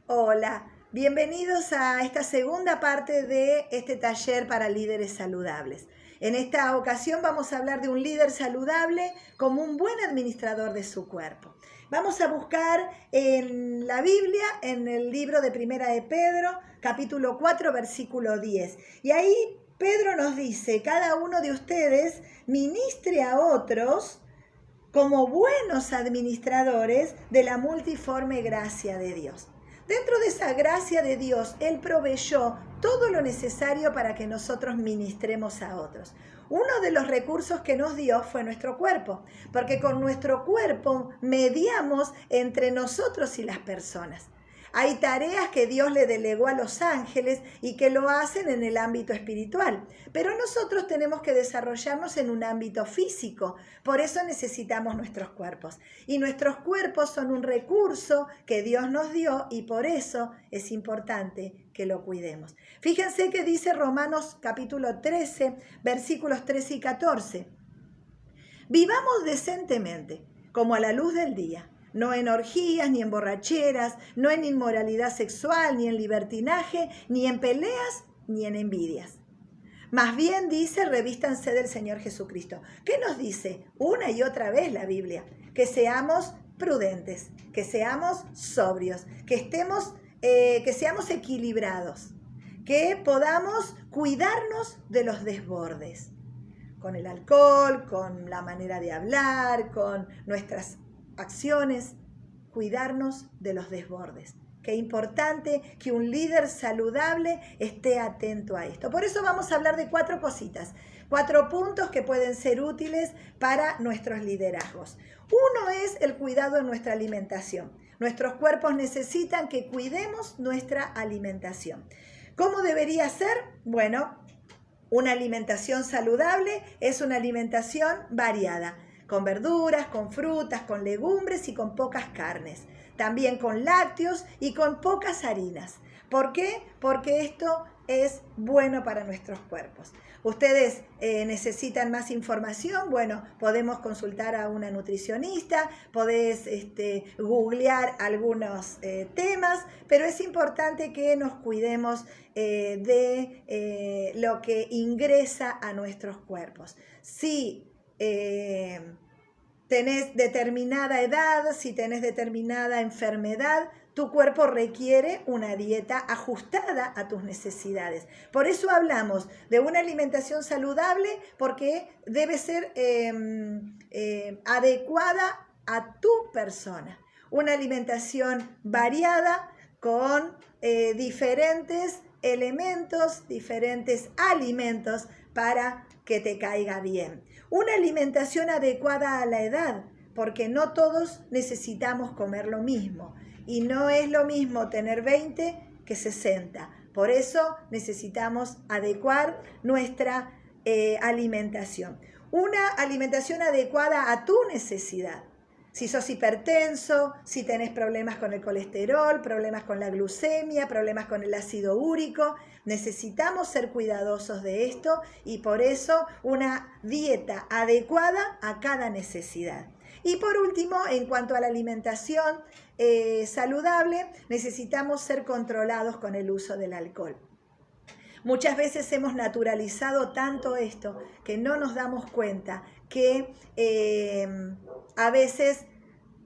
Hola, bienvenidos a esta segunda parte de este taller para líderes saludables. En esta ocasión vamos a hablar de un líder saludable como un buen administrador de su cuerpo. Vamos a buscar en la Biblia, en el libro de Primera de Pedro, capítulo 4, versículo 10. Y ahí Pedro nos dice, cada uno de ustedes ministre a otros como buenos administradores de la multiforme gracia de Dios. Dentro de esa gracia de Dios, Él proveyó todo lo necesario para que nosotros ministremos a otros. Uno de los recursos que nos dio fue nuestro cuerpo, porque con nuestro cuerpo mediamos entre nosotros y las personas. Hay tareas que Dios le delegó a los ángeles y que lo hacen en el ámbito espiritual, pero nosotros tenemos que desarrollarnos en un ámbito físico. Por eso necesitamos nuestros cuerpos. Y nuestros cuerpos son un recurso que Dios nos dio y por eso es importante que lo cuidemos. Fíjense que dice Romanos capítulo 13, versículos 13 y 14. Vivamos decentemente, como a la luz del día. No en orgías, ni en borracheras, no en inmoralidad sexual, ni en libertinaje, ni en peleas, ni en envidias. Más bien dice, revístanse del Señor Jesucristo. ¿Qué nos dice? Una y otra vez la Biblia. Que seamos prudentes, que seamos sobrios, que seamos equilibrados, que podamos cuidarnos de los desbordes. Con el alcohol, con la manera de hablar, con nuestras acciones, cuidarnos de los desbordes. Qué importante que un líder saludable esté atento a esto. Por eso vamos a hablar de 4 cositas, 4 puntos que pueden ser útiles para nuestros liderazgos. Uno es el cuidado de nuestra alimentación. Nuestros cuerpos necesitan que cuidemos nuestra alimentación. ¿Cómo debería ser? Bueno, una alimentación saludable es una alimentación variada, con verduras, con frutas, con legumbres y con pocas carnes. También con lácteos y con pocas harinas. ¿Por qué? Porque esto es bueno para nuestros cuerpos. ¿Ustedes necesitan más información? Bueno, podemos consultar a una nutricionista, podés googlear algunos temas, pero es importante que nos cuidemos de lo que ingresa a nuestros cuerpos. Si tenés determinada edad, si tenés determinada enfermedad, tu cuerpo requiere una dieta ajustada a tus necesidades. Por eso hablamos de una alimentación saludable, porque debe ser adecuada a tu persona. Una alimentación variada con diferentes elementos, diferentes alimentos para que te caiga bien. Una alimentación adecuada a la edad, porque no todos necesitamos comer lo mismo. Y no es lo mismo tener 20 que 60. Por eso necesitamos adecuar nuestra alimentación. Una alimentación adecuada a tu necesidad. Si sos hipertenso, si tenés problemas con el colesterol, problemas con la glucemia, problemas con el ácido úrico, necesitamos ser cuidadosos de esto y por eso una dieta adecuada a cada necesidad. Y por último, en cuanto a la alimentación saludable, necesitamos ser controlados con el uso del alcohol. Muchas veces hemos naturalizado tanto esto que no nos damos cuenta que a veces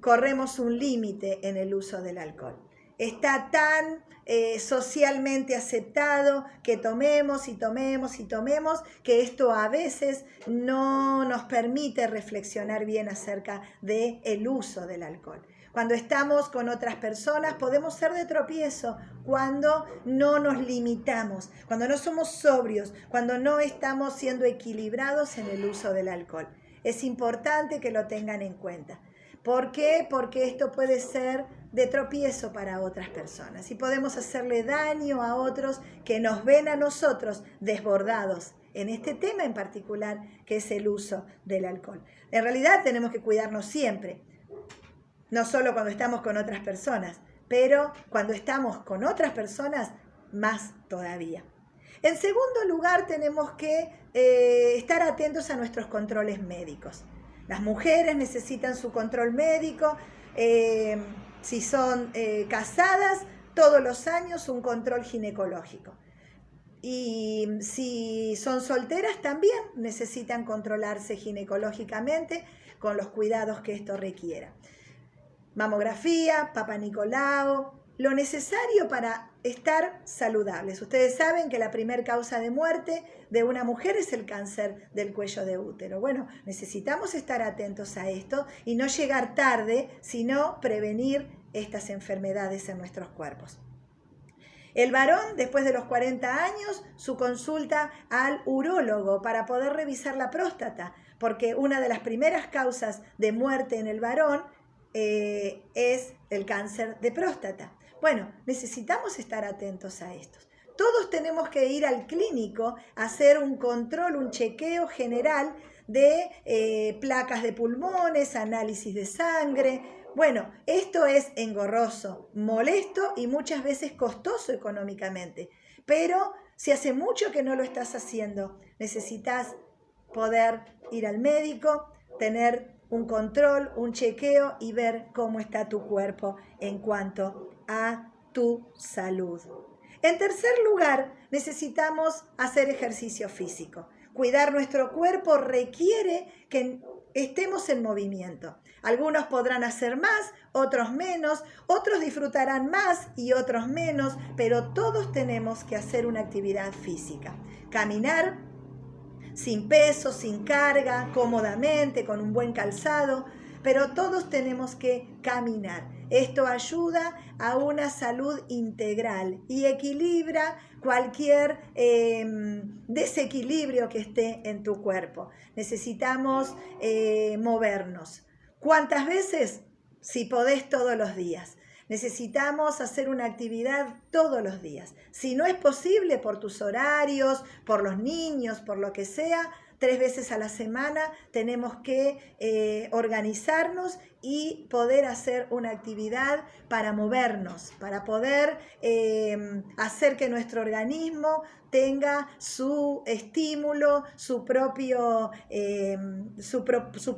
corremos un límite en el uso del alcohol. Está tan socialmente aceptado que tomemos y tomemos y tomemos, que esto a veces no nos permite reflexionar bien acerca del uso del alcohol. Cuando estamos con otras personas podemos ser de tropiezo cuando no nos limitamos, cuando no somos sobrios, cuando no estamos siendo equilibrados en el uso del alcohol. Es importante que lo tengan en cuenta. ¿Por qué? Porque esto puede ser de tropiezo para otras personas y podemos hacerle daño a otros que nos ven a nosotros desbordados en este tema en particular, que es el uso del alcohol. En realidad tenemos que cuidarnos siempre, no solo cuando estamos con otras personas, pero cuando estamos con otras personas, más todavía. En segundo lugar, tenemos que estar atentos a nuestros controles médicos. Las mujeres necesitan su control médico, si son casadas, todos los años un control ginecológico. Y si son solteras también necesitan controlarse ginecológicamente con los cuidados que esto requiera. Mamografía, Papa Nicolau, lo necesario para estar saludables. Ustedes saben que la primera causa de muerte de una mujer es el cáncer del cuello de útero. Bueno, necesitamos estar atentos a esto y no llegar tarde, sino prevenir estas enfermedades en nuestros cuerpos. El varón, después de los 40 años, su consulta al urólogo para poder revisar la próstata, porque una de las primeras causas de muerte en el varón es el cáncer de próstata. Bueno, necesitamos estar atentos a estos. Todos tenemos que ir al clínico a hacer un control, un chequeo general de placas de pulmones, análisis de sangre. Bueno, esto es engorroso, molesto y muchas veces costoso económicamente. Pero si hace mucho que no lo estás haciendo, necesitas poder ir al médico, tener un control, un chequeo y ver cómo está tu cuerpo en cuanto a tu salud. En tercer lugar, necesitamos hacer ejercicio físico. Cuidar nuestro cuerpo requiere que estemos en movimiento. Algunos podrán hacer más, otros menos, otros disfrutarán más y otros menos, pero todos tenemos que hacer una actividad física. Caminar sin peso, sin carga, cómodamente, con un buen calzado, pero todos tenemos que caminar. Esto ayuda a una salud integral y equilibra cualquier desequilibrio que esté en tu cuerpo. Necesitamos movernos. ¿Cuántas veces? Si podés, todos los días. Necesitamos hacer una actividad todos los días. Si no es posible por tus horarios, por los niños, por lo que sea, 3 veces a la semana tenemos que organizarnos y poder hacer una actividad para movernos, para poder hacer que nuestro organismo tenga su estímulo, su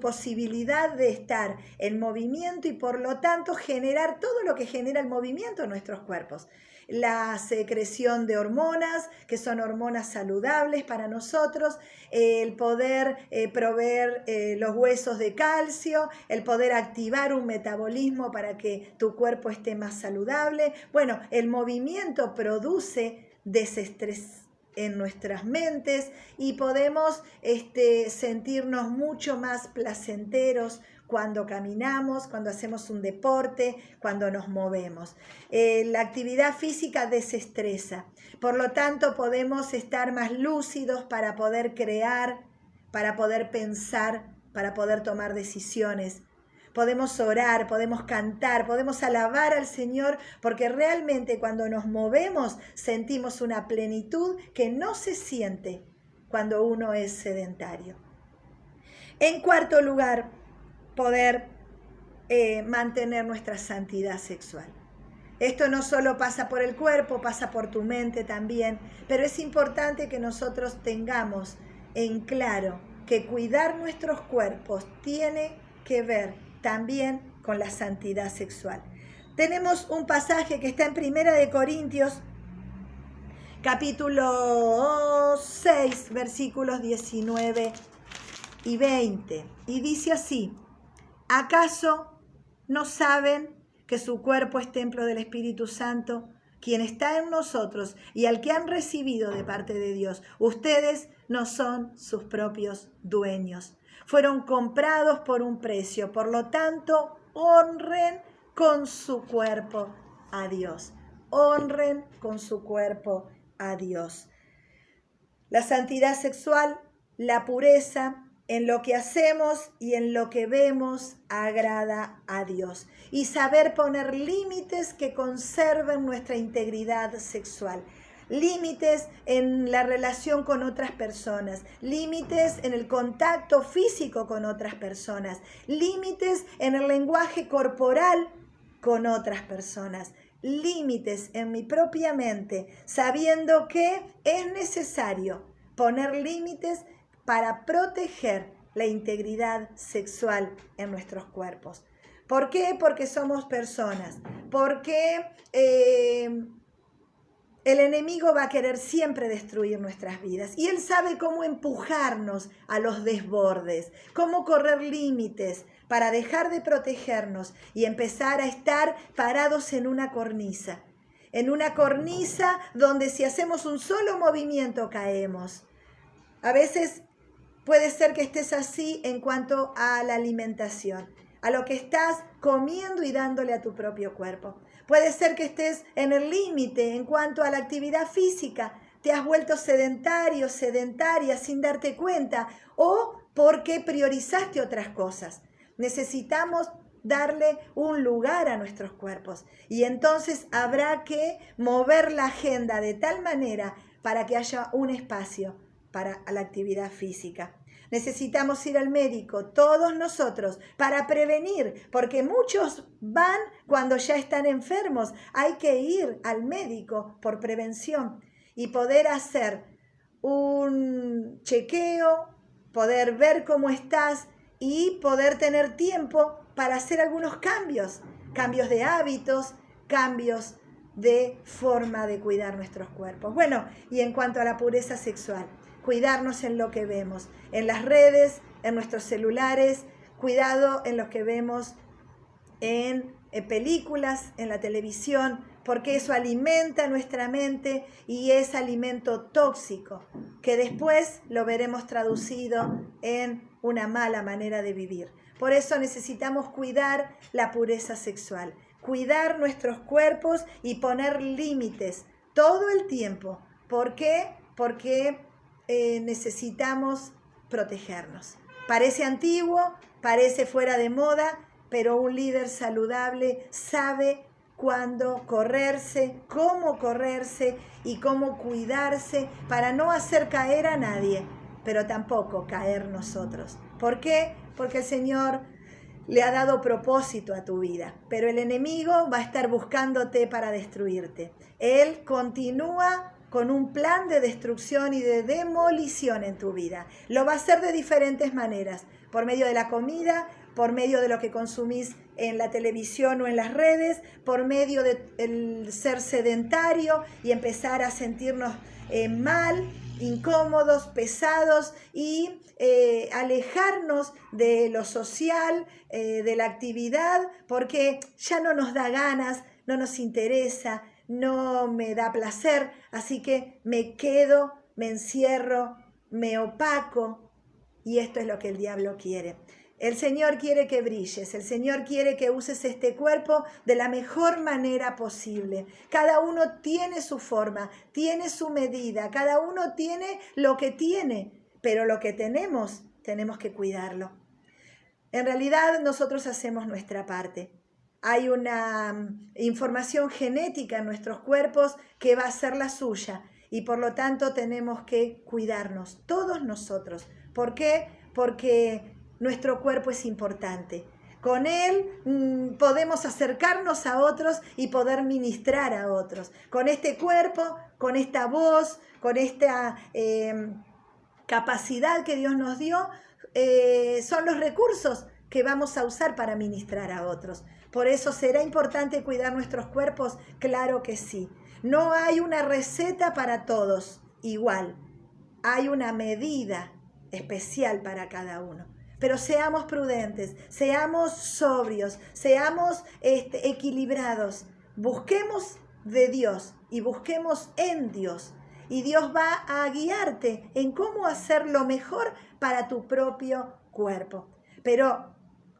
posibilidad de estar en movimiento y por lo tanto generar todo lo que genera el movimiento en nuestros cuerpos. La secreción de hormonas, que son hormonas saludables para nosotros, el poder proveer los huesos de calcio, el poder activar un metabolismo para que tu cuerpo esté más saludable. Bueno, el movimiento produce desestrés en nuestras mentes y podemos sentirnos mucho más placenteros cuando caminamos, cuando hacemos un deporte, cuando nos movemos. La actividad física desestresa. Por lo tanto, podemos estar más lúcidos para poder crear, para poder pensar, para poder tomar decisiones. Podemos orar, podemos cantar, podemos alabar al Señor, porque realmente cuando nos movemos sentimos una plenitud que no se siente cuando uno es sedentario. En cuarto lugar, poder mantener nuestra santidad sexual. Esto no solo pasa por el cuerpo, pasa por tu mente también, pero es importante que nosotros tengamos en claro que cuidar nuestros cuerpos tiene que ver también con la santidad sexual. Tenemos un pasaje que está en 1 de Corintios, capítulo 6, versículos 19 y 20, y dice así: ¿acaso no saben que su cuerpo es templo del Espíritu Santo, quien está en nosotros y al que han recibido de parte de Dios? Ustedes no son sus propios dueños. Fueron comprados por un precio, por lo tanto, honren con su cuerpo a Dios. Honren con su cuerpo a Dios. La santidad sexual, la pureza en lo que hacemos y en lo que vemos agrada a Dios. Y saber poner límites que conserven nuestra integridad sexual. Límites en la relación con otras personas, límites en el contacto físico con otras personas, límites en el lenguaje corporal con otras personas, límites en mi propia mente, sabiendo que es necesario poner límites para proteger la integridad sexual en nuestros cuerpos. ¿Por qué? Porque somos personas. porque el enemigo va a querer siempre destruir nuestras vidas y él sabe cómo empujarnos a los desbordes, cómo correr límites para dejar de protegernos y empezar a estar parados en una cornisa donde si hacemos un solo movimiento caemos. A veces puede ser que estés así en cuanto a la alimentación, a lo que estás comiendo y dándole a tu propio cuerpo. Puede ser que estés en el límite en cuanto a la actividad física, te has vuelto sedentario, sedentaria sin darte cuenta o porque priorizaste otras cosas. Necesitamos darle un lugar a nuestros cuerpos y entonces habrá que mover la agenda de tal manera para que haya un espacio para la actividad física. Necesitamos ir al médico, todos nosotros, para prevenir, porque muchos van cuando ya están enfermos. Hay que ir al médico por prevención y poder hacer un chequeo, poder ver cómo estás y poder tener tiempo para hacer algunos cambios de hábitos, cambios de forma de cuidar nuestros cuerpos. Bueno, y en cuanto a la pureza sexual, cuidarnos en lo que vemos, en las redes, en nuestros celulares, cuidado en lo que vemos en películas, en la televisión, porque eso alimenta nuestra mente y es alimento tóxico, que después lo veremos traducido en una mala manera de vivir. Por eso necesitamos cuidar la pureza sexual, cuidar nuestros cuerpos y poner límites todo el tiempo. ¿Por qué? Porque necesitamos protegernos. Parece antiguo, parece fuera de moda, pero un líder saludable sabe cuándo correrse, cómo correrse y cómo cuidarse para no hacer caer a nadie, pero tampoco caer nosotros. ¿Por qué? Porque el Señor le ha dado propósito a tu vida, pero el enemigo va a estar buscándote para destruirte. Él continúa con un plan de destrucción y de demolición en tu vida. Lo va a hacer de diferentes maneras, por medio de la comida, por medio de lo que consumís en la televisión o en las redes, por medio del ser sedentario y empezar a sentirnos mal, incómodos, pesados y alejarnos de lo social, de la actividad, porque ya no nos da ganas, no nos interesa, no me da placer, así que me quedo, me encierro, me opaco, y esto es lo que el diablo quiere. El Señor quiere que brilles, el Señor quiere que uses este cuerpo de la mejor manera posible. Cada uno tiene su forma, tiene su medida, cada uno tiene lo que tiene, pero lo que tenemos que cuidarlo. En realidad nosotros hacemos nuestra parte. Hay una información genética en nuestros cuerpos que va a ser la suya y por lo tanto tenemos que cuidarnos, todos nosotros. ¿Por qué? Porque nuestro cuerpo es importante. Con él podemos acercarnos a otros y poder ministrar a otros. Con este cuerpo, con esta voz, con esta capacidad que Dios nos dio, son los recursos que vamos a usar para ministrar a otros. Por eso, ¿será importante cuidar nuestros cuerpos? Claro que sí. No hay una receta para todos igual. Hay una medida especial para cada uno. Pero seamos prudentes, seamos sobrios, seamos equilibrados. Busquemos de Dios y busquemos en Dios. Y Dios va a guiarte en cómo hacer lo mejor para tu propio cuerpo. Pero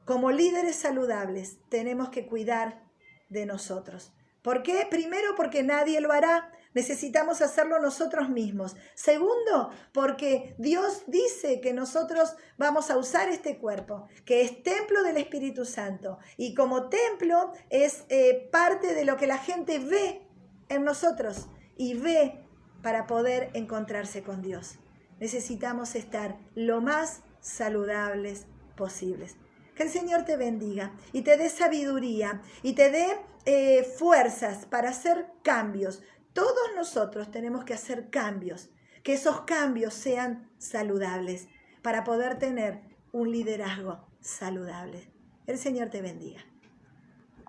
como líderes saludables tenemos que cuidar de nosotros. ¿Por qué? Primero, porque nadie lo hará. Necesitamos hacerlo nosotros mismos. Segundo, porque Dios dice que nosotros vamos a usar este cuerpo, que es templo del Espíritu Santo. Y como templo es parte de lo que la gente ve en nosotros y ve para poder encontrarse con Dios. Necesitamos estar lo más saludables posibles. Que el Señor te bendiga y te dé sabiduría y te dé fuerzas para hacer cambios. Todos nosotros tenemos que hacer cambios, que esos cambios sean saludables para poder tener un liderazgo saludable. El Señor te bendiga.